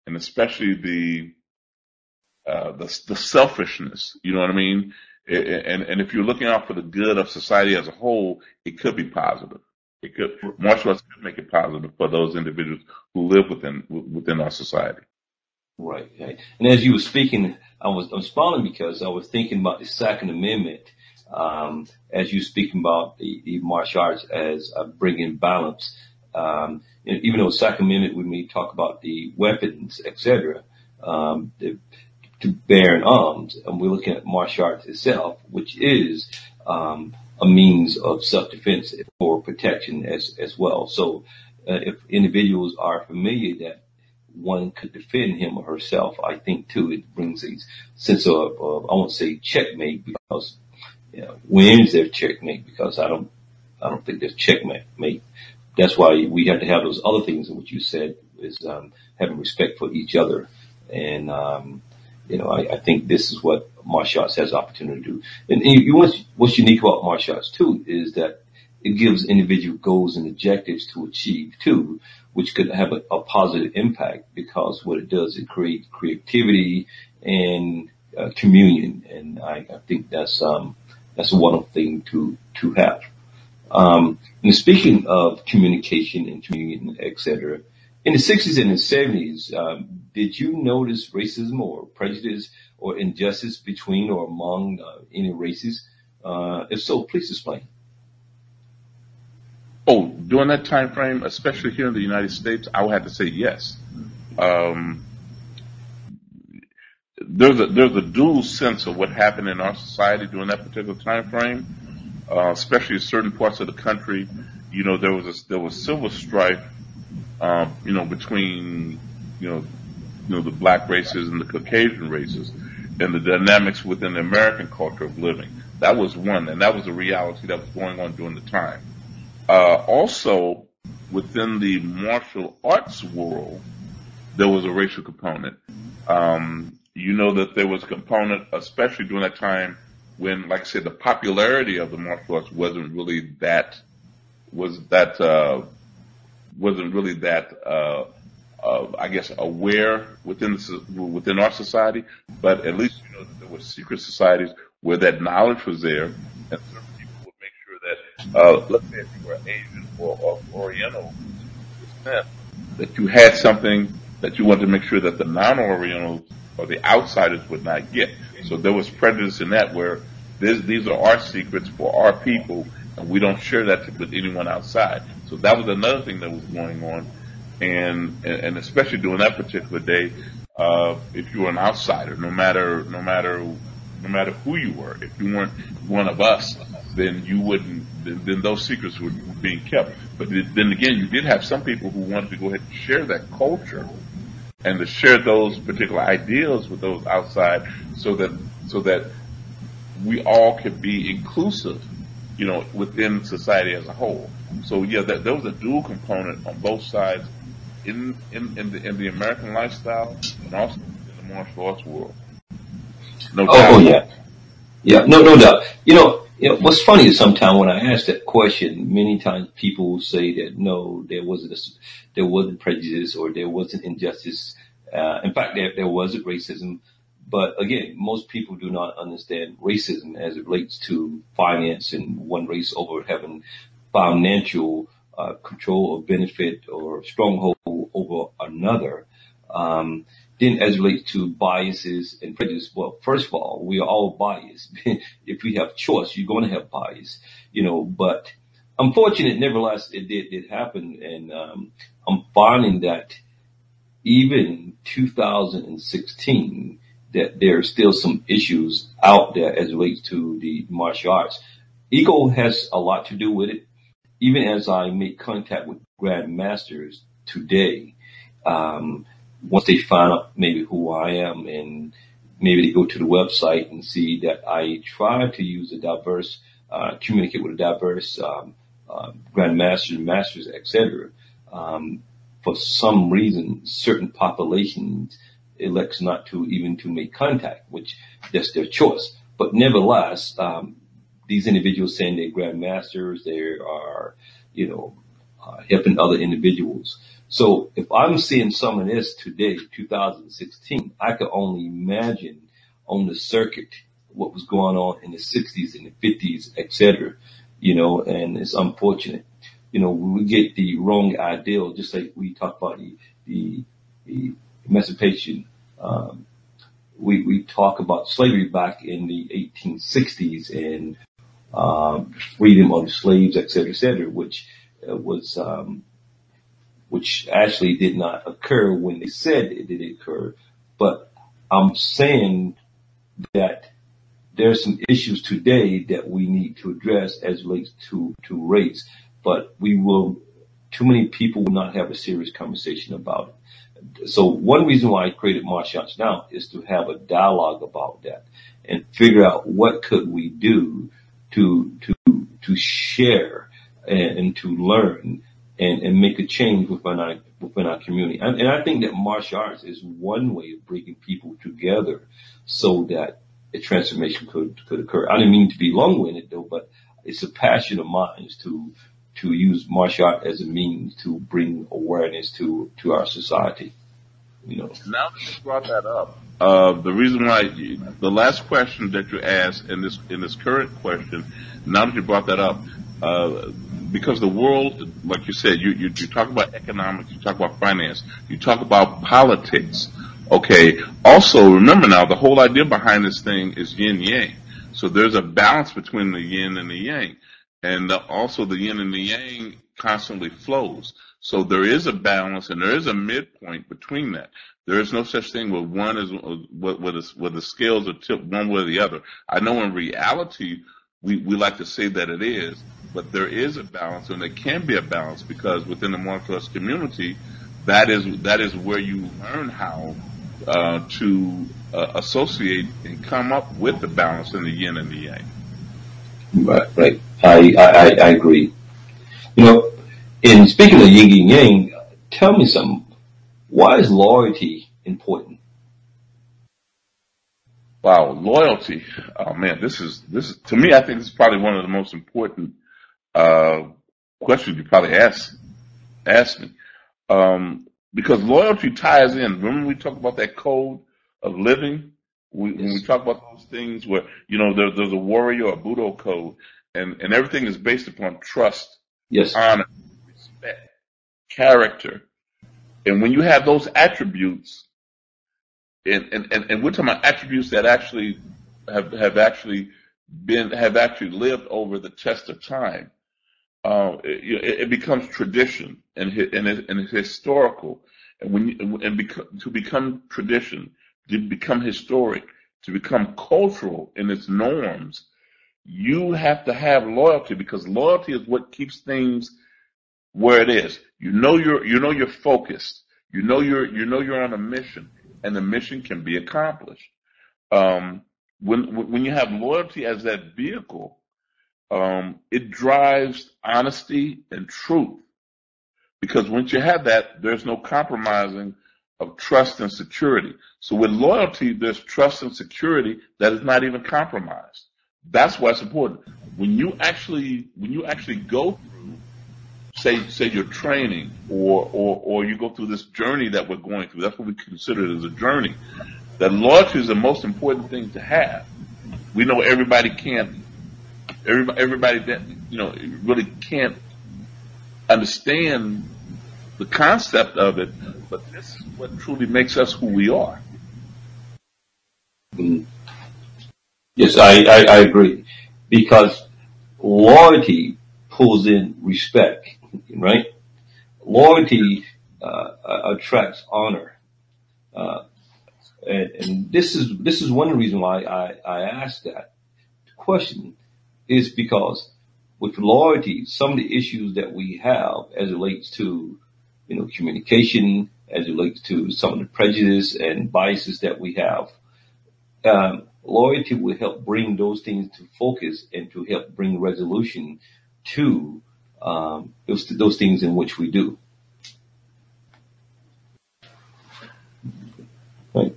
and especially the selfishness, you know what I mean? And if you're looking out for the good of society as a whole, it could be positive. Martial arts could make it positive for those individuals who live within our society. Right. And as you were speaking, I'm smiling because I was thinking about the Second Amendment, as you speaking about the martial arts as bringing balance. Even though Second Amendment, we may talk about the weapons, etc., to bear in arms, and we're looking at martial arts itself, which is a means of self-defense or protection as well. So if individuals are familiar that one could defend him or herself, I think too it brings a sense of I won't say checkmate because when is there checkmate? Because I don't think there's checkmate. That's why we have to have those other things in which you said is having respect for each other. And, I think this is what martial arts has the opportunity to do. And what's unique about martial arts too is that it gives individual goals and objectives to achieve too, which could have a positive impact because what it does, it creates creativity and communion. And I think that's a wonderful thing to have. And speaking of communication and communion, et cetera, in the 60s and the 70s, did you notice racism or prejudice or injustice between or among any races? If so, please explain. Oh, during that time frame, especially here in the United States, I would have to say yes. There's a dual sense of what happened in our society during that particular time frame. Especially in certain parts of the country, there was civil strife, between, the black races and the Caucasian races, and the dynamics within the American culture of living. That was one, and that was a reality that was going on during the time. Also, within the martial arts world, there was a racial component. That there was a component, especially during that time, when, like I said, the popularity of the martial arts wasn't really that I guess aware within our society, but at least that there were secret societies where that knowledge was there, and certain people would make sure that, let's say if you were Asian or Oriental descent, that you had something that you wanted to make sure that the non-Orientals or the outsiders would not get. So there was prejudice in that where these are our secrets for our people, and we don't share that with anyone outside. So that was another thing that was going on, and especially during that particular day, if you were an outsider, no matter who you were, if you weren't one of us, then you wouldn't. Then those secrets were being kept. But then again, you did have some people who wanted to go ahead and share that culture and to share those particular ideals with those outside, so that we all could be inclusive, within society as a whole. So yeah, there was a dual component on both sides in the American lifestyle and also in the martial arts world. No doubt. Oh yeah, no doubt. What's funny is sometimes when I ask that question, many times people say that no, there wasn't prejudice or there wasn't injustice. In fact, there wasn't racism. But again, most people do not understand racism as it relates to finance and one race over having financial control or benefit or stronghold over another. Then as it relates to biases and prejudice, well, first of all, we are all biased. If we have choice, you're going to have bias, but unfortunately, nevertheless, it did happen. And I'm finding that even 2016, that there are still some issues out there as it relates to the martial arts. Ego has a lot to do with it. Even as I make contact with Grandmasters today, once they find out maybe who I am and maybe they go to the website and see that I try to use a diverse, communicate with a diverse Grandmasters, Masters, etc. For some reason, certain populations elects not to even to make contact, which that's their choice. But nevertheless, these individuals saying they're grandmasters, they are, helping other individuals. So if I'm seeing some of this today, 2016, I could only imagine on the circuit what was going on in the 60s and the 50s, etc. And it's unfortunate. We get the wrong ideal, just like we talk about the emancipation. We talk about slavery back in the 1860s and freedom of the slaves, et cetera, which which actually did not occur when they said it did occur. But I'm saying that there's some issues today that we need to address as relates to race, but too many people will not have a serious conversation about it. So one reason why I created Martial Arts Now is to have a dialogue about that and figure out what could we do to share and to learn and make a change within our community. And I think that martial arts is one way of bringing people together so that a transformation could occur. I didn't mean to be long-winded though, but it's a passion of mine to use martial art as a means to bring awareness to our society. Now that you brought that up, the reason why the last question that you asked in this current question, now that you brought that up, because the world, like you said, you talk about economics, you talk about finance, you talk about politics. Okay. Also, remember now, the whole idea behind this thing is yin yang. So there's a balance between the yin and the yang, and also the yin and the yang constantly flows. So there is a balance and there is a midpoint between that. There is no such thing where one is where the scales are tipped one way or the other. I know in reality we like to say that it is, but there is a balance, and there can be a balance because within the martial arts community, that is where you learn how to associate and come up with the balance in the yin and the yang. Right. I agree. In speaking of yin and yang, tell me something. Why is loyalty important? Wow, loyalty. Oh man, this is to me. I think this is probably one of the most important questions you probably ask me, because loyalty ties in. Remember we talked about that code of living. When we talk about those things where there's a warrior or Budo code, and everything is based upon trust, yes, honor, respect, character. And when you have those attributes, and we're talking about attributes that actually have actually lived over the test of time, it becomes tradition and it's historical. And to become tradition, to become historic, to become cultural in its norms, you have to have loyalty, because loyalty is what keeps things where it is. You're focused. You're on a mission, and the mission can be accomplished. When you have loyalty as that vehicle, it drives honesty and truth. Because once you have that, there's no compromising of trust and security. So with loyalty, there's trust and security that is not even compromised. That's why it's important. When you actually go through, say your training, or you go through this journey that we're going through, that's what we consider it as a journey. That loyalty is the most important thing to have. We know everybody that really can't understand the concept of it, but this is what truly makes us who we are. Yes, I agree, because loyalty pulls in respect, right? Loyalty attracts honor, and this is one reason why I asked that question, is because with loyalty, some of the issues that we have as it relates to communication, as it relates to some of the prejudice and biases that we have, loyalty will help bring those things to focus and to help bring resolution to those things in which we do. Right.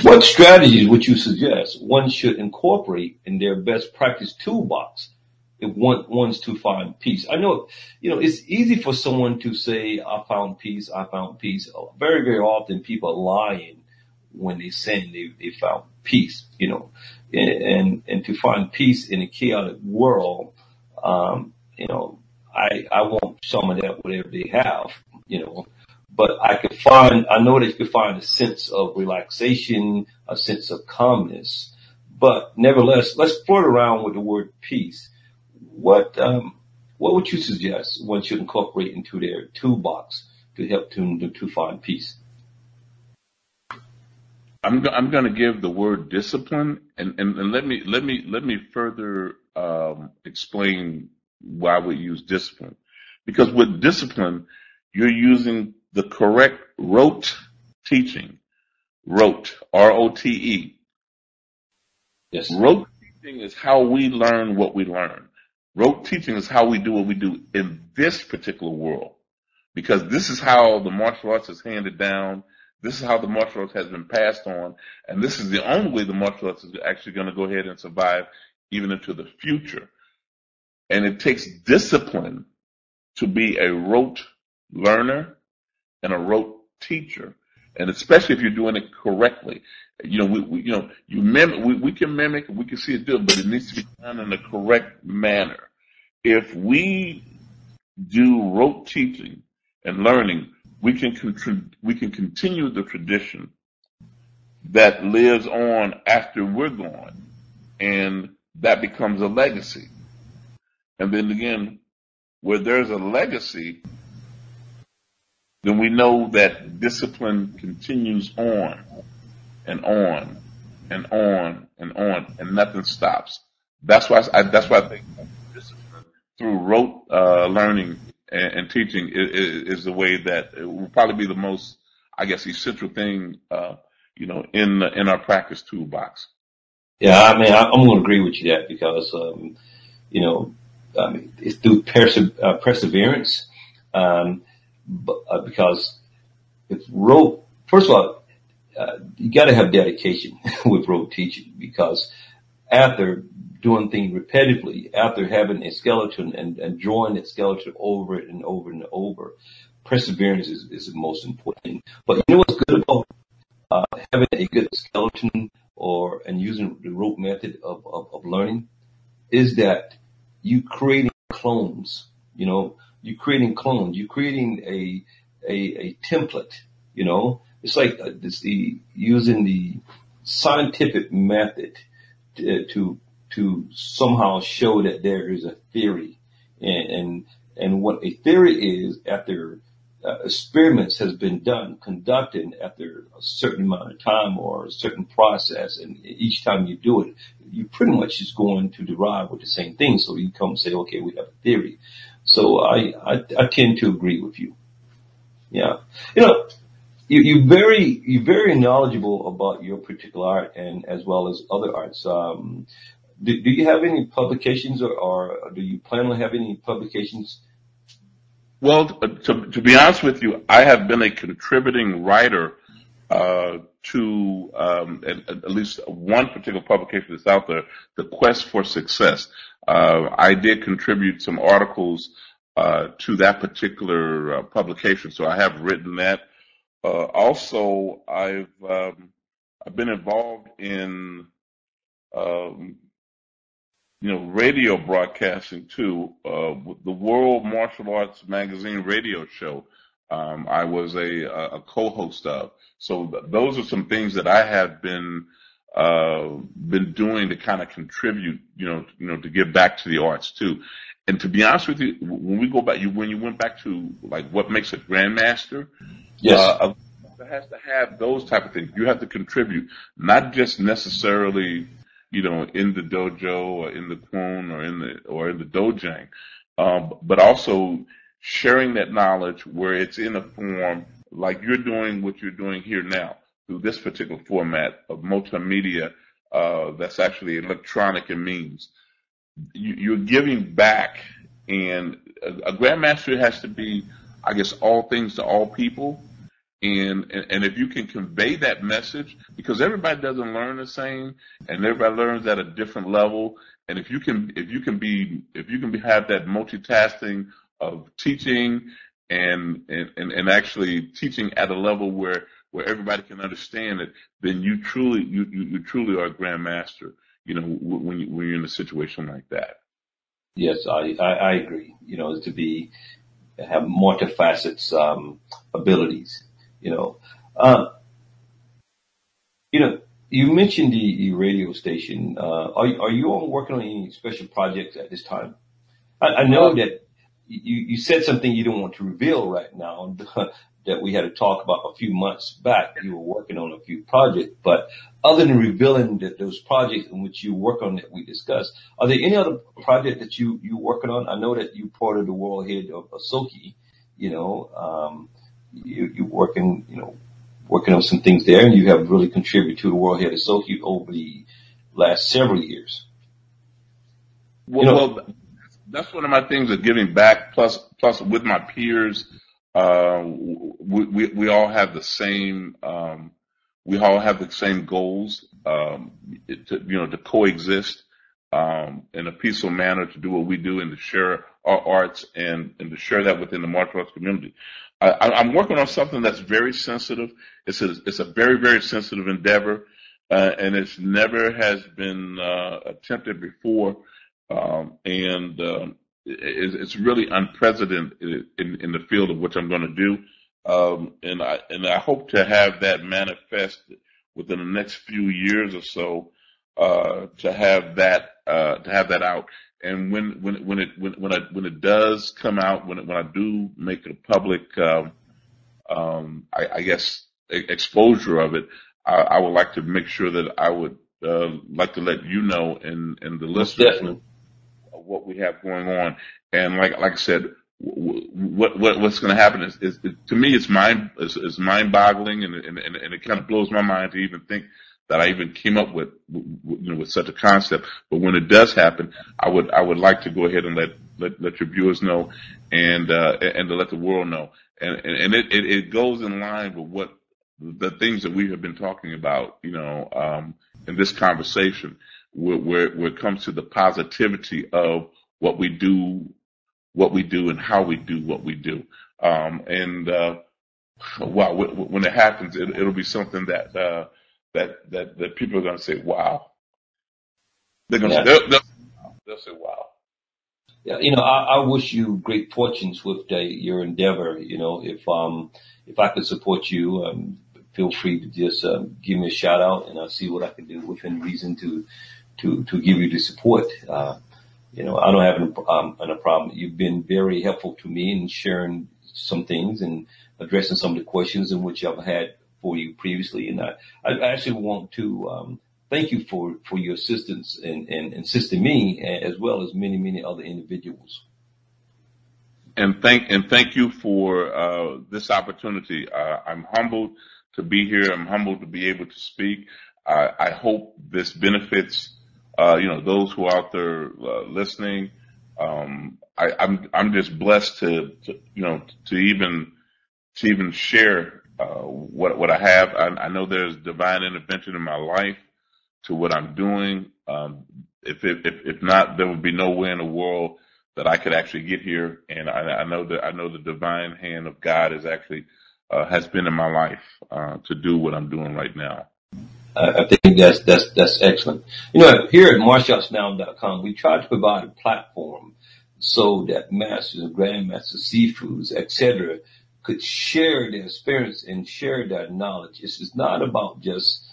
What strategies would you suggest one should incorporate in their best practice toolbox if one wants to find peace? I know, it's easy for someone to say, I found peace. Very, very often people are lying when they say they found peace, and to find peace in a chaotic world, I want some of that, whatever they have, but I know that you could find a sense of relaxation, a sense of calmness, but nevertheless, let's float around with the word peace. What would you suggest one should incorporate into their toolbox to help to find peace? I'm going to give the word discipline, and let me further explain why we use discipline. Because with discipline, you're using the correct rote teaching. Rote, R-O-T-E. Yes. Rote teaching is how we learn what we learn. Rote teaching is how we do what we do in this particular world. Because this is how the martial arts is handed down. This is how the martial arts has been passed on. And this is the only way the martial arts is actually going to go ahead and survive even into the future. And it takes discipline to be a rote learner and a rote teacher. And especially if you're doing it correctly. You know, we can mimic, we can see it do it, but it needs to be done in the correct manner. If we do rote teaching and learning, we can continue the tradition that lives on after we're gone, and that becomes a legacy. And then again, where there's a legacy, then we know that discipline continues on and on and on and on, and nothing stops. That's why I think discipline through rote learning and teaching is the way that it will probably be the most, I guess, essential thing, in our practice toolbox. Yeah, I mean, I'm going to agree with you that because, you know, it's through perseverance, because if rote, first of all, you got to have dedication with rote teaching, because after doing things repetitively, after having a skeleton and drawing that skeleton over it and over and over, perseverance is the most important thing. But you know what's good about having a good skeleton and using the rote method of learning is that you creating clones. You know, you're creating clones. You're creating a template. You know, it's like using the scientific method to somehow show that there is a theory, and what a theory is after experiments has been conducted after a certain amount of time or a certain process, and each time you do it, you pretty much is going to derive with the same thing. So you come and say, okay, we have a theory. So I tend to agree with you. Yeah, you know, you're very knowledgeable about your particular art and as well as other arts. Do you have any publications or do you plan on having any publications? Well, to be honest with you, I have been a contributing writer to at least one particular publication that's out there, The Quest for Success. I did contribute some articles to that particular publication, so I have written that. Also, I've been involved in um, radio broadcasting too. With the World Martial Arts Magazine radio show, I was a co-host of. So those are some things that I have been doing to kind of contribute, to give back to the arts too. And to be honest with you, when we go back, when you went back to like what makes a grandmaster, Yes. it has to have those type of things. You have to contribute, not just necessarily, in the dojo or in the kwon or in the dojang, but also sharing that knowledge where it's in a form like you're doing what you're doing here now through this particular format of multimedia that's actually electronic in means. You're giving back, and a grandmaster has to be, I guess, all things to all people. And if you can convey that message, because everybody doesn't learn the same, and everybody learns at a different level. And if you can have that multitasking of teaching and actually teaching at a level where everybody can understand it, then you truly are a grandmaster. When you're in a situation like that. Yes, I agree. Have multifacets abilities. You know, uh, you mentioned the radio station. Are you all working on any special projects at this time? I know Well, that you said something you don't want to reveal right now that we had to talk about a few months back. You were working on a few projects, but other than revealing those projects in which you work on that we discussed, are there any other project that you working on? I know that you part of the world head of Asoki. You know, you working, working on some things there, and you have really contributed to the world head of Asoki over the last several years. Well, that's one of my things of giving back. Plus with my peers, we all have the same goals, to coexist, in a peaceful manner, to do what we do and to share our arts and to share that within the martial arts community. I'm working on something that's very sensitive. It's a very, very sensitive endeavor, and it's never has been attempted before. It's really unprecedented in the field of which I'm going to do. And I hope to have that manifest within the next few years or so, to have that out. And when it does come out, when I do make it a public, I guess exposure of it, I would like to make sure that I would, like to let you know and the listeners know what we have going on. And like I said, what's going to happen is to me, it's mind boggling, and it kind of blows my mind to even think that I even came up with such a concept. But when it does happen, I would like to go ahead and let your viewers know, and to let the world know. And it goes in line with what the things that we have been talking about, in this conversation, where it comes to the positivity of what we do and how we do what we do. Wow, when it happens, it'll be something that people are going to say, wow. They're going to they'll say, wow. Yeah, I wish you great fortunes with your endeavor. If I could support you, feel free to just give me a shout out, and I'll see what I can do within reason to give you the support. I don't have a problem. You've been very helpful to me in sharing some things and addressing some of the questions in which I've had for you previously. And I actually want to thank you for your assistance and assisting me, as well as many, many other individuals. And thank you for this opportunity. I'm humbled to be here. I'm humbled to be able to speak. I hope this benefits those who are out there listening. I'm just blessed to even share what I have. I know there's divine intervention in my life to what I'm doing. If not, there would be no way in the world that I could actually get here. And I know the divine hand of God is actually has been in my life to do what I'm doing right now. I think that's excellent. Here at martialartsnow.com, we try to provide a platform so that masters and grandmasters, seafoods, etc., could share their experience and share their knowledge. This is not about just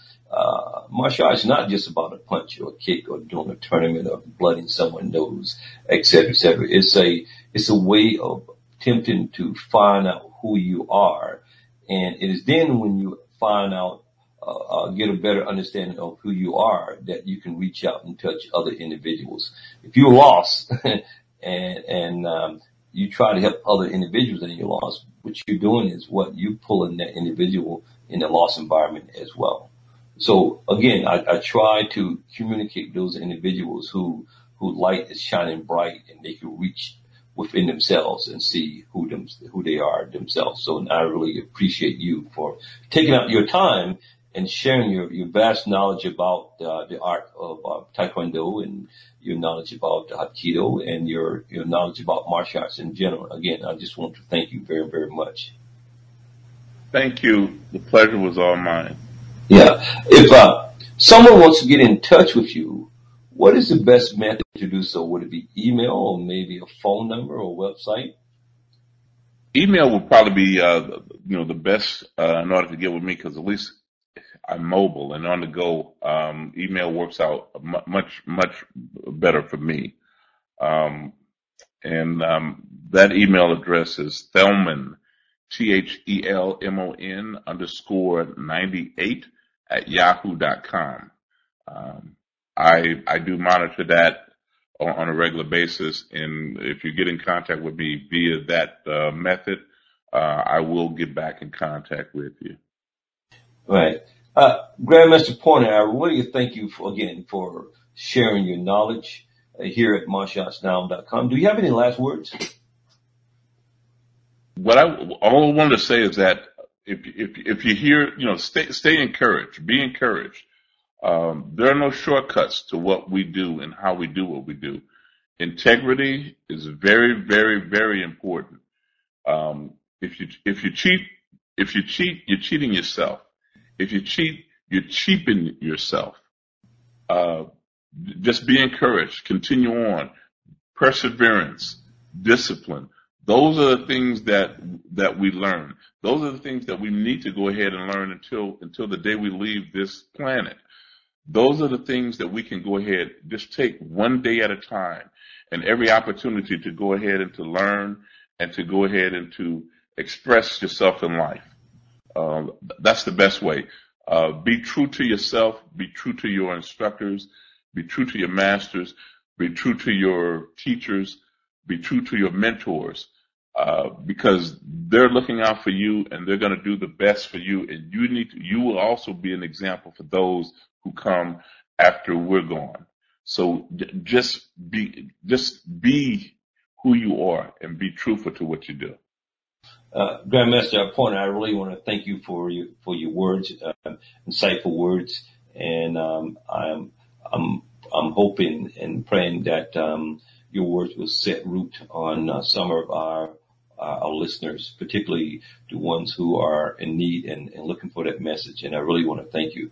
martial arts. Is not just about a punch or a kick or doing a tournament or blooding someone's nose, etc., etc. It's a way of attempting to find out who you are, and it is then when you find out, get a better understanding of who you are, that you can reach out and touch other individuals. If you're lost and you try to help other individuals and you're lost, what you're doing is you pulling that individual in a lost environment as well. So again, I try to communicate those individuals who light is shining bright and they can reach within themselves and see who they are themselves. So I really appreciate you for taking out your time and sharing your vast knowledge about the art of Taekwondo, and your knowledge about Hapkido, and your knowledge about martial arts in general. Again, I just want to thank you very, very much. Thank you. The pleasure was all mine. Yeah. If someone wants to get in touch with you, what is the best method to do so? Would it be email or maybe a phone number or website? Email would probably be the best in order to get with me, because at least I'm mobile and on the go. Email works out much better for me. And that email address is Thelmon, THELMON _98 at yahoo.com. I do monitor that on a regular basis, and if you get in contact with me via that method, I will get back in contact with you. Right. Grandmaster Pointer, I really thank you for sharing your knowledge here at martialartsnow.com. Do you have any last words? All I wanted to say is that if you hear, stay encouraged, be encouraged. There are no shortcuts to what we do and how we do what we do. Integrity is very, very, very important. If you cheat, you're cheating yourself. If you cheat, you're cheapening yourself. Just be encouraged. Continue on. Perseverance, discipline. Those are the things that we learn. Those are the things that we need to go ahead and learn until the day we leave this planet. Those are the things that we can go ahead, just take one day at a time, and every opportunity to go ahead and to learn and to go ahead and to express yourself in life. That's the best way. Be true to yourself. Be true to your instructors. Be true to your masters. Be true to your teachers. Be true to your mentors, because they're looking out for you and they're going to do the best for you. And you will also be an example for those who come after we're gone. So just be who you are and be truthful to what you do. Grandmaster Pointer, I really want to thank you for your words, insightful words, and I'm hoping and praying that your words will set root on some of our listeners, particularly the ones who are in need and looking for that message. And I really want to thank you.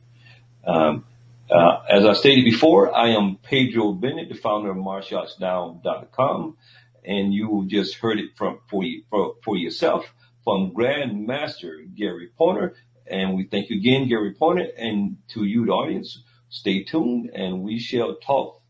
As I stated before, I am Pedro Bennett, the founder of martialartsnow.com, and you just heard it for yourself from Grandmaster Gary Pointer. And we thank you again, Gary Pointer, and to you, the audience. Stay tuned, and we shall talk